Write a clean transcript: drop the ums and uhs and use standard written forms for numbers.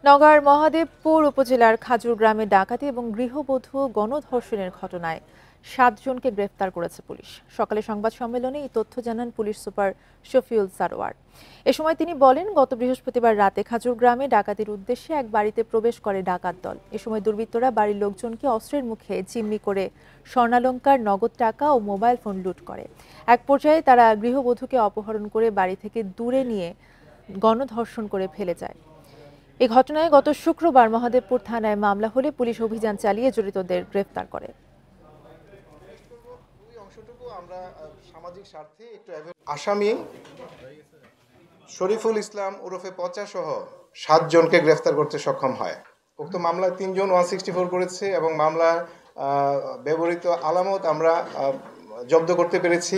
নওগাঁর মহাদেবপুর উপজেলার খাজুর গ্রামে ডাকাতি এবং গৃহবধূ গণধর্ষণের ঘটনায় ৭ জনকে গ্রেফতার করেছে পুলিশ। সকালে সংবাদ সম্মেলনে এই তথ্য জানান পুলিশ সুপার শফিউল সারোয়ার। এ সময় তিনি বলেন, গত বৃহস্পতিবার রাতে খাজুর গ্রামে ডাকাতির উদ্দেশ্যে এক বাড়িতে প্রবেশ করে ডাকাত দল। এ সময় দুর্বৃত্তরা বাড়ির লোকজনকে অস্ত্রের মুখে জিম্মি করে স্বর্ণালংকার, নগদ টাকা ও মোবাইল ফোন লুট করে। এক পর্যায়ে তারা গৃহবধূকে অপহরণ করে বাড়ি থেকে দূরে নিয়ে গণধর্ষণ করে ফেলে যায়। এই ঘটনায় গত শুক্রবার মহাদেবপুর থানায় মামলা হলে পুলিশ অভিযান চালিয়ে জড়িতদের গ্রেফতার করে। আসামি শরীফুল ইসলাম ওরফে পচা সহ ৭ জনকে গ্রেফতার করতে সক্ষম হয়। উক্ত মামলায় ৩ জন 164 করেছে এবং মামলার ব্যবহৃত আলামত আমরা জব্দ করতে পেরেছি।